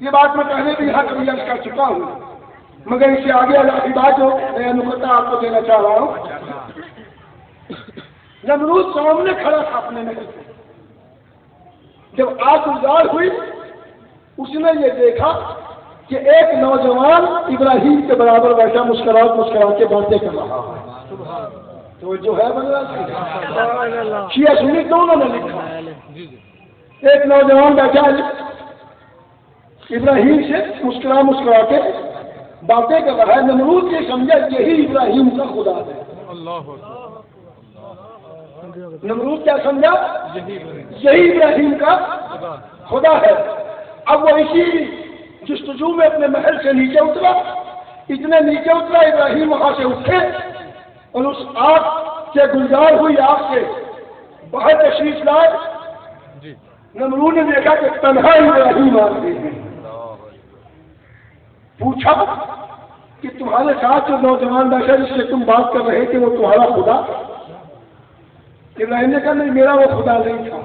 یہ بات میں پہلے بھی یہاں کبھی عرض کر چکا ہوں، مگر اس سے آگے کی بات جو نیا نقطہ آپ کو دینا چاہ رہا ہوں۔ نمرود سامنے کھڑا تھا اپنے نبی سے، جب آگ گزار ہوئی اس نے یہ دیکھا کہ ایک نوجوان ابراہیم کے برابر بیٹھا مسکرا کے باتیں کر رہا ہے۔ تو جو ہے شیعہ سنی دونوں نے لکھا، ایک نوجوان بیٹھا ابراہیم سے مسکرا کے باتیں کر رہا ہے۔ نمرود یہ سمجھا یہی ابراہیم کا خدا ہے۔ نمرود کیا سمجھا؟ یہی ابراہیم کا خدا ہے۔ اب وہ اسی جستجو میں اپنے محل سے نیچے اترا، اتنے نیچے اترا ابراہیم وہاں سے اٹھے اور اس آگ سے گلزار ہوئی آگ سے باہر تشریف لائے۔ نمرود نے دیکھا کہ تنہا ابراہیم آ گئے ہیں۔ پوچھا کہ تمہارے ساتھ جو نوجوان بیٹھا جس سے تم بات کر رہے تھے وہ تمہارا خدا؟ ابراہیم نے کہا نہیں، میرا وہ خدا نہیں تھا،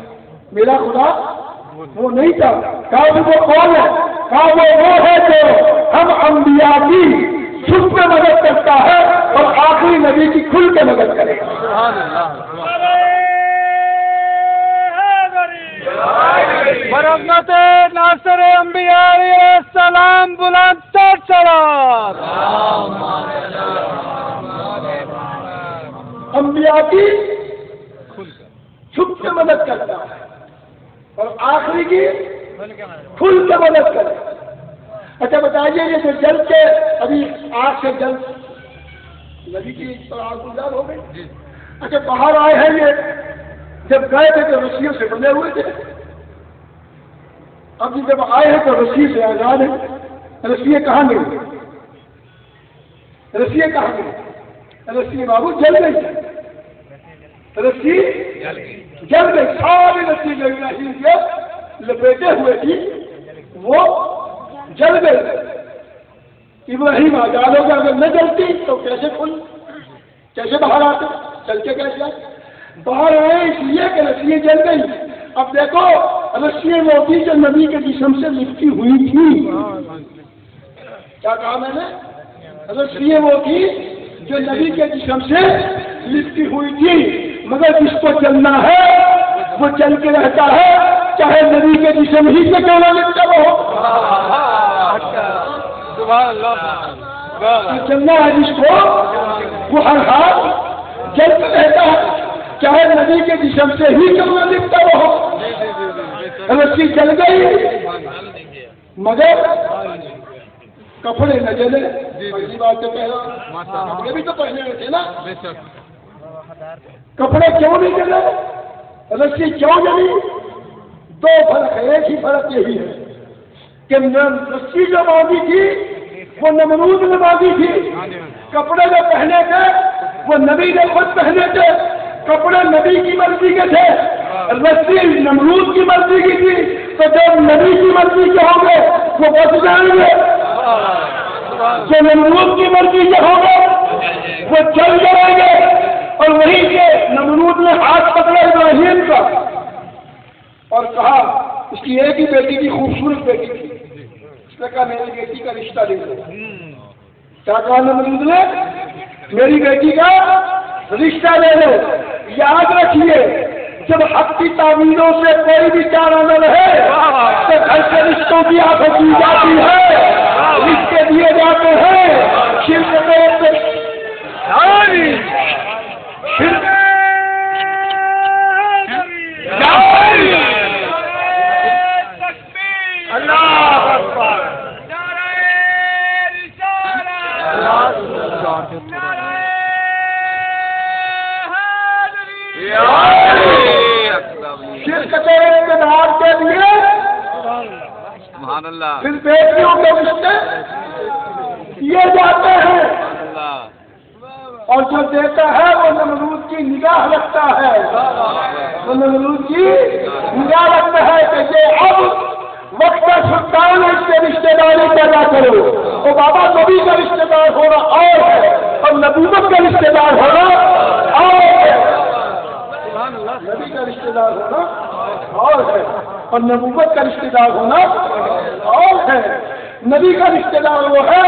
میرا خدا وہ نہیں تھا۔ کہا وہ کون ہے؟ کہا وہ ہے جو ہم انبیاء کی چھپ کے مدد کرتا ہے اور آخری نبی کی کھل کے مدد کرے گا۔ برکت ناصر انبیاء علیہ السلام بلند تر سلام۔ انبیاء کی چھپ کے مدد کرتا ہے اور آخری کی کھل کے مدد کرے۔ اچھا بتائیے یہ جو جل کے ابھی آگ سے جل نبی کی آگ گزار ہو گئی، اچھا باہر آئے ہیں یہ جب گئے تھے تو رسیوں سے بندھے ہوئے تھے، اب جب آئے ہیں تو رسی سے آزاد ہیں۔ رسیے کہاں گئی؟ رسیے کہاں گئی؟ رسی بابو جل گئی، رسی جل گئی، ساری رسی جو ابراہیم کے لپیٹے ہوئے تھی وہ جل گئی۔ ابراہیم آزاد ہو گیا، اگر نہ جلتی تو کیسے کیسے باہر آتے؟ چل کے کیسے آتے؟ باہر آئے اس لیے کہ رسیاں جل گئی۔ اب دیکھو رسیاں وہ تھی جو نبی کے جسم سے لپٹی ہوئی تھی۔ کیا کہا میں نے؟ رسیاں وہ تھی جو نبی کے جسم سے لپٹی ہوئی تھی، مگر جس کو چلنا ہے وہ چل کے رہتا ہے، چاہے نبی کے جسم ہی سے کیوں نہ لپٹا ہو۔ چلنا ہے جس کو وہ ہر حال چل کے رہتا ہے، چاہے نبی کے جسم سے ہی کیوں نہ لپٹا ہو۔ رسی چل گئی مگر کپڑے نہ جلے۔ پہلی بات تو پہلا کپڑے بھی تو پہنے ہوئے تھے نا، کپڑے کیوں نہیں جلے؟ رسی کیوں جلی؟ دو فرق ہے، ایک ہی فرق یہی ہے کہ رسی جو باندھی تھی وہ نمرود نے باندھی تھی، کپڑے جو پہنے تھے وہ نبی نے خود پہنے تھے۔ کپڑے نبی کی مرضی کے تھے، رسی نمرود کی مرضی کی تھی، تو جب نبی کی مرضی کے ہوں گے وہ بچ جائیں گے، جو نمرود کی مرضی کے ہوں گے وہ چل جائیں گے۔ اور وہیں سے نمرود نے ہاتھ پکڑا ابراہیم کا اور کہا، اس کی ایک ہی بیٹی کی خوبصورت بیٹی تھی، اس نے کہا میری بیٹی کا رشتہ دے دو۔ کیا کہا نمرود نے؟ میری بیٹی کا رشتہ لے لو۔ یاد رکھیے جب حق کی تعمیروں سے کوئی بھی چارہ نہ رہے تو گھر کے رشتوں کی آنکھیں کی جاتی ہے، رشتے دیے جاتے ہیں۔ شرکت اقتدار کے لیے پھر بیٹیوں کے رشتے دیے جاتے ہیں، اور جو دیتا ہے وہ نمرود کی نگاہ رکھتا ہے، وہ نمرود کی نگاہ رکھتا ہے کہ یہ اب وقت کا سلطان ہے، اس سے رشتے داری پیدا کرو۔ تو بابا نبی کا رشتے دار ہونا اور ہے اور نبوت کا رشتے دار ہونا اور ہے، نبی کا رشتے دار ہونا اور ہے، اور نبوت کا رشتہ دار ہونا اور ہے۔ نبی کا رشتہ دار وہ ہے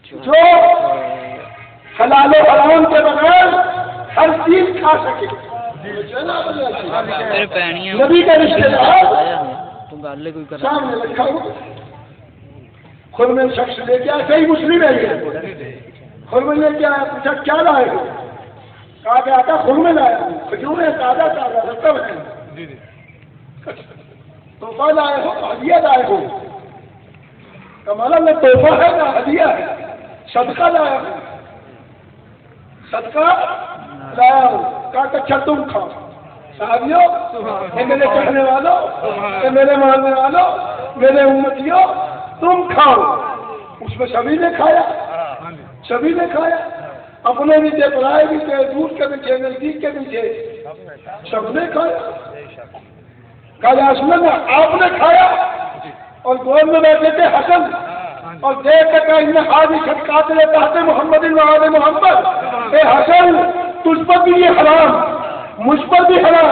جو حلال و حرام کے بغیر ہر چیز کھا سکے۔ نبی کا رشتہ دار سامنے رکھا ہو، خود میں شخص لے کے آیا، صحیح مسلم ہے یہ، خود میں لے کے آیا، پوچھا کیا لائے ہو؟ کہا کہ آتا خود میں لایا ہوں، کھجور ہے تازہ تازہ رکھتا ہے، تحفہ لائے ہو ہدیہ لائے ہو؟ کمالا میں تحفہ ہے نہ ہدیہ ہے، صدقہ لایا ہوں، صدقہ لایا ہوں۔ کہا کہ اچھا تم کھاؤ صحابیوں، اے میرے چڑھنے والوں، اے میرے ماننے والوں، میرے امتیوں، تم کھاؤ۔ اس میں سبھی نے کھایا، سبھی نے کھایا، اپنے بھی تھے، پرائے بھی تھے، دور کے بھی تھے، نزدیک کے بھی تھے، سب نے کھایا۔ کہا اسلم آپ نے کھایا، اور گول میں بیٹھے تھے حسن، اور دیکھ کر ان حاضی خدقات لیتا ہے محمد وآل محمد، اے حسن تجھ پر بھی یہ حرام، مجھ پر بھی حرام،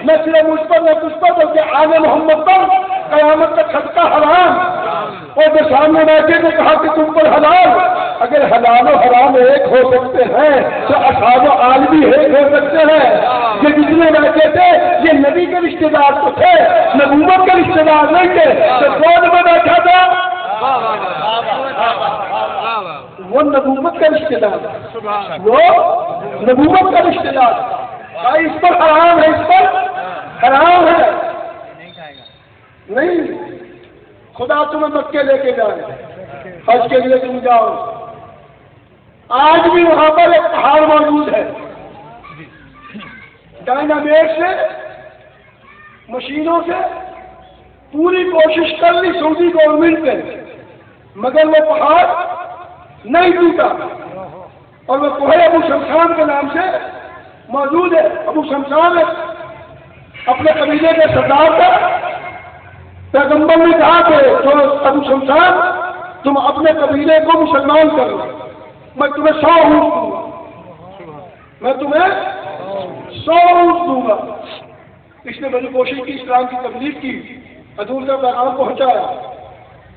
نہ صرف مجھ پر نہ تجھ پر بلکہ آل محمد پر قیامت تک صدقہ حرام۔ اور جو سامنے بیٹھے نے کہا کہ تم پر حلال، اگر حلال و حرام ایک ہو سکتے ہیں تو اصحاب و آل بھی ایک ہو سکتے ہیں۔ یہ جتنے بیٹھے تھے یہ نبی کے رشتے دار تو تھے، نبوت کے رشتے دار نہیں تھے۔ تو کون میں بیٹھا تھا؟ وہ نبوت کا رشتے دار، وہ نبوت کا رشتے دار۔ بھائی اس پر حرام ہے، اس پر حرام ہے، نہیں خدا تمہیں مکے لے کے جائے، حج کے لیے تم جاؤ، آج بھی وہاں پر ایک پہاڑ موجود ہے، ڈائنامیٹ سے مشینوں سے پوری کوشش کر لی سعودی گورنمنٹ نے، مگر وہ پہاڑ نہیں ٹوٹا، اور وہ کوہ ابو شمشان کے نام سے موجود ہے۔ ابو شمشان اپنے قبیلے کے سردار کا پیغمبر نے کہا کہ جو ابو شمشان تم اپنے قبیلے کو مسلمان کرو، میں تمہیں 100 اونٹ دوں گا، میں تمہیں 100 اونٹ دوں گا۔ اس نے بڑی کوشش کی، اسلام کی تبلیغ کی، حضور کا پیغام پہنچایا،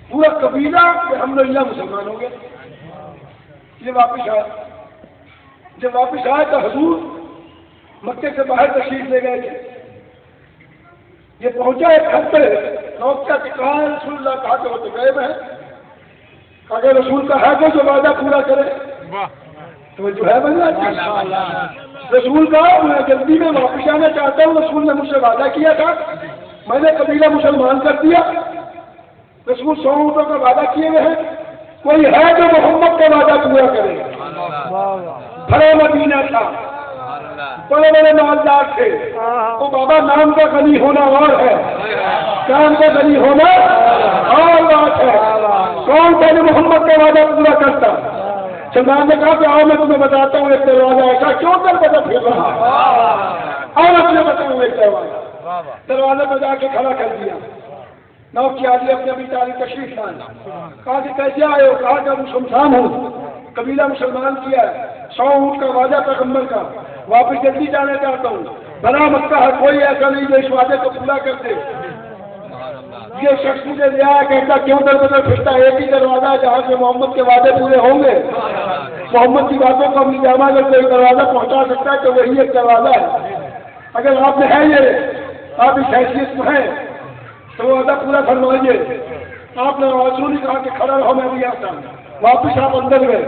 پورا قبیلہ الحمدللہ مسلمان ہو گیا۔ یہ واپس آیا، جب واپس آئے تو حضور مکے سے باہر تشریف لے گئے تھے۔ یہ پہنچا ایک گھر پہ، لوگ کیا کہ کہاں ہے رسول اللہ؟ کہا کہ وہ تو غائب ہے۔ کہا کہ رسول کا ہے کہ جو وعدہ پورا کرے، تو جو ہے بنا رسول کا میں جلدی میں واپس آنا چاہتا ہوں، رسول نے مجھ سے وعدہ کیا تھا، میں نے قبیلہ مسلمان کر دیا، رسول 100 اونٹوں کا وعدہ کیے ہوئے ہیں، کوئی ہے جو محمد کا وعدہ پورا کرے؟ بڑا مدینہ تھا، بڑے بڑے مالدار تھے، تو بابا نام کا غنی ہونا اور ہے، کام کا غنی ہونا اور بات ہے۔ کون تھا جو محمد کا وعدہ پورا کرتا؟ سلمان نے کہا کہ آؤ میں تمہیں بتاتا ہوں ایک دروازہ ایسا، کیوں کر پتا پھر رہا، اور اپنے بتاؤں ایک دروازے پہ جا کے کھڑا کر دیا۔ نو کی آدمی اپنے ابھی تاریخ تشریف لانا، کہا کہ کیسے آئے ہو؟ کہا کہ ابو شمشان ہوں، قبیلہ مسلمان کیا ہے، 100 اونٹ کا وعدہ پیغمبر کا، واپس جلدی جانا چاہتا ہوں، بنا مکہ ہے، کوئی ایسا نہیں جو اس وعدے کو پورا کر دے۔ یہ شخص مجھے لیا کہتا کیوں در بدر پھرتا، ایک ہی دروازہ ہے جہاں سے محمد کے وعدے پورے ہوں گے، محمد کی باتوں کو اپنی جامع اگر کوئی دروازہ پہنچا سکتا ہے تو وہی ایک دروازہ ہے۔ اگر آپ میں ہے یہ، آپ اس حیثیت میں ہیں تو وہ وعدہ پورا فرمائیے۔ آپ نے رسول نے کہا کہ کھڑا رہو، میں بھی آتا ہوں۔ واپس آپ اندر گئے،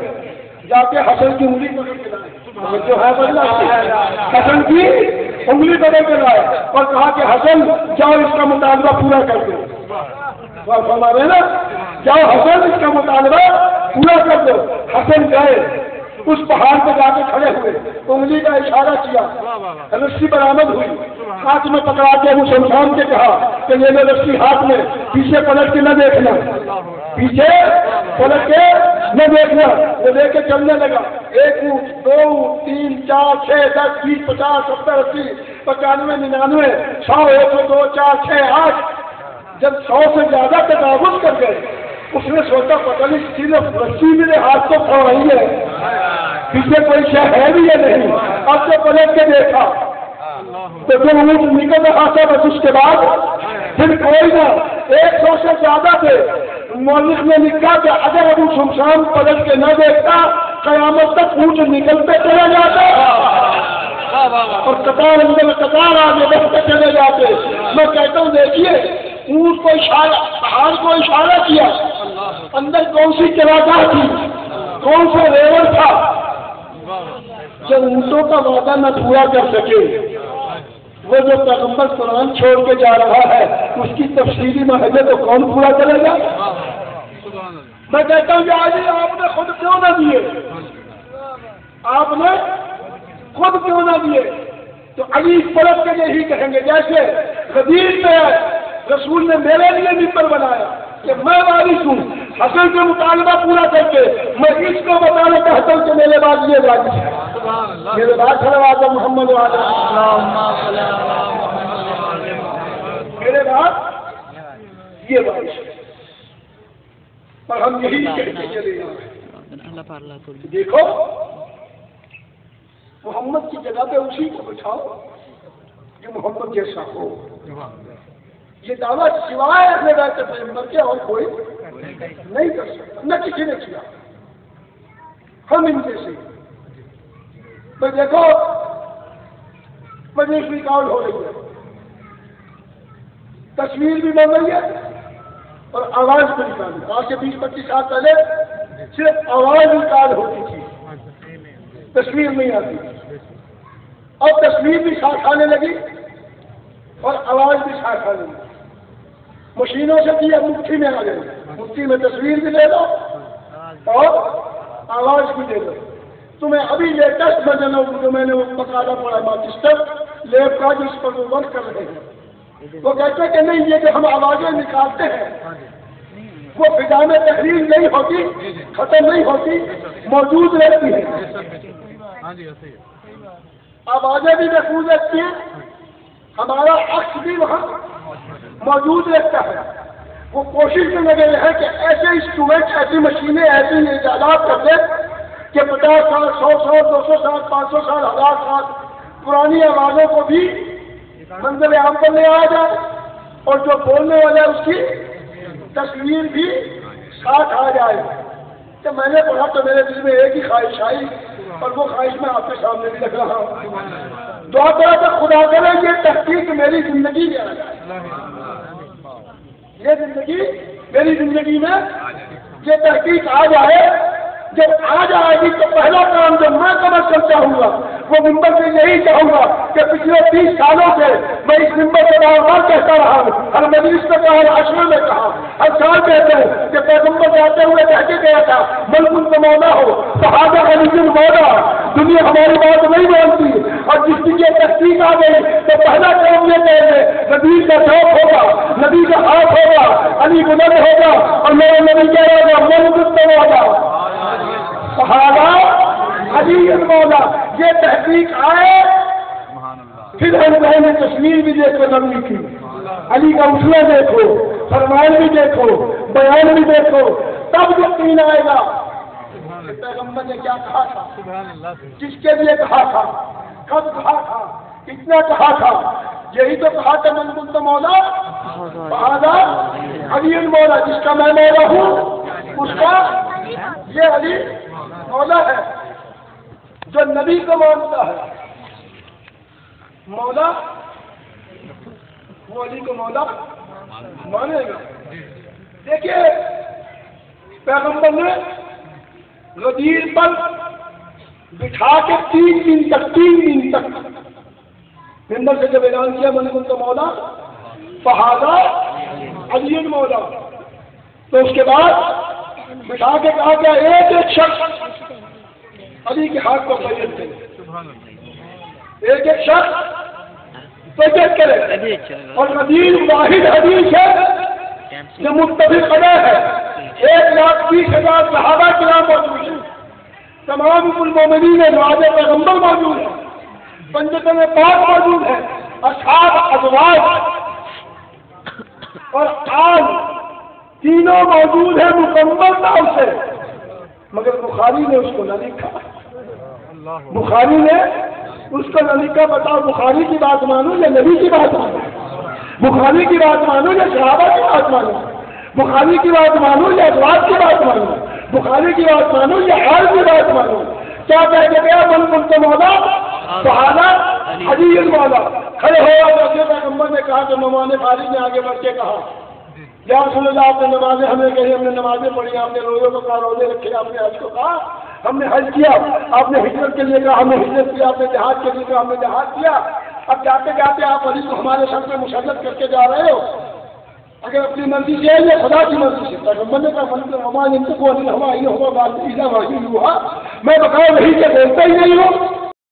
جا کے حسن کی انگلی پکڑ کے لائے، جو ہے بدلا حسن کی انگلی پکڑ کے لائے اور کہا کہ حسن جاؤ اس کا مطالبہ پورا کر دو۔ فرما رہے نا، جاؤ حسن اس کا مطالبہ پورا کر دو۔ حسن گئے، اس پہاڑ پہ جا کے کھڑے ہوئے، انگلی کا اشارہ کیا، رسی برآمد ہوئی، ہاتھ میں پکڑا کے ابو شمشان کے کہا کہ یہ لے رسی ہاتھ میں، پیچھے پلٹ کے نہ دیکھنا، پیچھے پلٹ کے نہ دیکھنا۔ وہ لے کے چلنے لگا، 1 اونٹ 2 اونٹ 3 4 6 10 20 50 70 80 95 99 100 102 4 6 8 جب 100 سے زیادہ تجاوز کر گئے، اس نے سوچا پتہ نہیں صرف رسی میرے ہاتھ کو کھا رہی ہے، پیچھے کوئی شے ہے بھی یا نہیں۔ اب سے پلٹ کے دیکھا تو جو اونٹ نکل رہا تھا بس اس کے بعد پھر کوئی نہ 100 سے زیادہ تھے. مولف نے لکھا کہ اگر ابو شمشان پلٹ کے نہ دیکھتا قیامت تک اونٹ نکلتے چلے جاتے اور قطار اندر قطار آگے بڑھتے چلے جاتے. میں کہتا ہوں دیکھیے اونٹ کو اشارہ پہاڑ کو اشارہ کیا, اندر کون سی چراگاہ تھی, کون سا ریور تھا. جب اونٹوں کا وعدہ نہ پورا کر سکے وہ جو پیغمبر قرآن چھوڑ کے جا رہا ہے اس کی تفصیلی معاہدے تو کون پورا کرے گا. میں کہتا ہوں کہ آج آپ نے خود کیوں نہ دیے, آپ نے خود کیوں نہ دیے. تو علی پلٹ کے یہی کہیں گے جیسے غدیر میں رسول نے میرے لیے ممبر بنایا کہ میں وارث ہوں, حسن کا مطالبہ پورا کر کے میں اس کو بتانا چاہتا ہوں کہ میرے بعد یہ وارث ہے. میرے بعد صلوات محمد والا, میرے بعد یہ وارث ہے. اور ہم یہی کہتے چلے جائیں دیکھو محمد کی جگہ پہ اسی کو بٹھاؤ جو محمد جیسا ہو. یہ دعویٰ سوائے اپنے بیٹے پیغمبر کے اور کوئی نہیں کر سکتا, نہ کسی نے کیا. ہم ان میں سے میں دیکھو مجلس ریکارڈ ہو رہی ہے, تصویر بھی بن رہی ہے اور آواز بھی نکال رہی ہے. آج سے 20-25 سال پہلے صرف آواز ریکارڈ ہوتی تھی, تصویر نہیں آتی. اب تصویر بھی ساتھ آنے لگی اور آواز بھی ساتھ آنے لگی. مشینوں سے بھی اب مٹھی میں آ گئی, مٹھی میں تصویر بھی لے لو اور آواز بھی لے لو. تمہیں ابھی لیٹسٹ ورژن جو میں نے وہ مقالہ پڑھا مانچسٹر لیب کا جس پر وہ ورک کر رہے ہیں, وہ کہتے ہیں کہ نہیں یہ جو ہم آوازیں نکالتے ہیں وہ فضا میں تحریر نہیں ہوتی, ختم نہیں ہوتی, موجود رہتی ہے. آوازیں بھی محفوظ رہتی ہیں, ہمارا عکس بھی وہاں موجود رہتا ہے. وہ کوشش میں لگے ہیں کہ ایسے انسٹرومنٹ, ایسی مشینیں, ایسی ایجادات کر دیں کہ 50 سال, 100 سال, 200 سال, 500 سال, 1000 سال پرانی آوازوں کو بھی منظر عام پر لے آیا جائے اور جو بولنے والا ہے اس کی تصویر بھی ساتھ آ جائے. کہ میں نے پڑھا تو میرے دل میں ایک ہی خواہش آئی اور وہ خواہش میں آپ کے سامنے بھی رکھ رہا ہوں. دعا کرا کہ خدا کرے یہ تحقیق میری زندگی میں آ جائے, یہ زندگی میری زندگی میں یہ تحقیق آ جائے. جب آ جائے گی تو پہلا کام جو میں سمجھ کر چاہوں گا وہ ممبر سے یہی چاہوں گا کہ پچھلے 30 سالوں سے میں اس ممبر سے بار بار کہتا رہا ہوں, ہر مجلس میں کہا, ہر عشرے میں کہا, ہر سال کہتے ہیں کہ پیغمبر جاتے ہوئے کہہ کے گیا تھا ملک کا مولا ہو, صحابہ علی مولا, دنیا ہماری بات نہیں مانتی. اور جس دن یہ تحقیق آ گئی تو پہلا کام یہ کہیں گے نبی کا ذوق ہوگا, نبی کا ہاتھ ہوگا, علی بلند ہوگا اور میرے نبی کہہ رہے گا ملک کا مولا, صحابہ علی مولا. یہ تحقیق آئے پھر ہم کہیں گے کشمیر بھی دیکھو نبی کی, علی کا اٹھنا دیکھو, فرمان بھی دیکھو, بیان بھی دیکھو, تب یقین آئے گا. پیغمبر نے کیا کہا تھا, جس کے لیے کہا تھا, کب کہا تھا, کتنا کہا تھا, یہی تو کہا تھا من کنت مولا فہذا علی مولا. جس کا میں مولا ہوں اس کا یہ علی مولا ہے. جو نبی کو مانتا ہے مولا وہ علی کو مولا مانے گا. دیکھیے پیغمبر نے غدیر پر بٹھا کے 3 دن تک ممبر سے جب اعلان کیا من کنت مولا فہذا علی مولا, تو اس کے بعد بٹھا کے کہا کہ ایک شخص علی کے ہاتھ کو بیعت کرے, ایک شخص بیعت کرے. اور غدیر واحد حدیث ہے جو متفق علیہ ہے. 1,20,000 صحابہ کرام موجود ہیں, تمام المومنین نواب پیغمبر موجود ہیں, پنجتن پاک موجود ہیں, اصحاب ازواج اور آل تینوں موجود ہیں مکمل نام سے, مگر بخاری نے اس کو نہ لکھا. بخاری نے اس کو نبی کا بتاؤ بخاری کی بات مانو یا نبی کی بات مانو؟ بخاری کی بات مانو یا صحابہ کی بات مانو؟ بخاری کی بات مانو یا اخلاق کی بات مانو؟ بخاری کی بات مانو یا حال کی بات مانو؟ کیا کہہ کے گیا من کنت مولا صحابہ علی المولا کھڑے ہوا جیسے پیغمبر نے کہا کہ نعمان فارغ نے آگے بڑھ کے کہا یا رسول اللہ آپ نے نمازیں ہمیں کہی، ہم نے نمازیں پڑھی، آپ نے روزوں کو کہا روزے رکھے، آپ نے حج کو کہا ہم نے حج کیا، آپ نے ہجرت کے لیے کہا ہم نے ہجرت کیا، آپ نے جہاد کے لیے کہا ہم نے جہاد کیا. اب جاتے جاتے آپ علی کو ہمارے سر پہ مسلط کر کے جا رہے ہو. اگر اپنی مرضی سے ہے یا خدا کی مرضی سے. پیغمبر نے کہا ہمارے ہوا بات ہوا میں بتاؤ نہیں کہ بولتا ہی نہیں ہوں.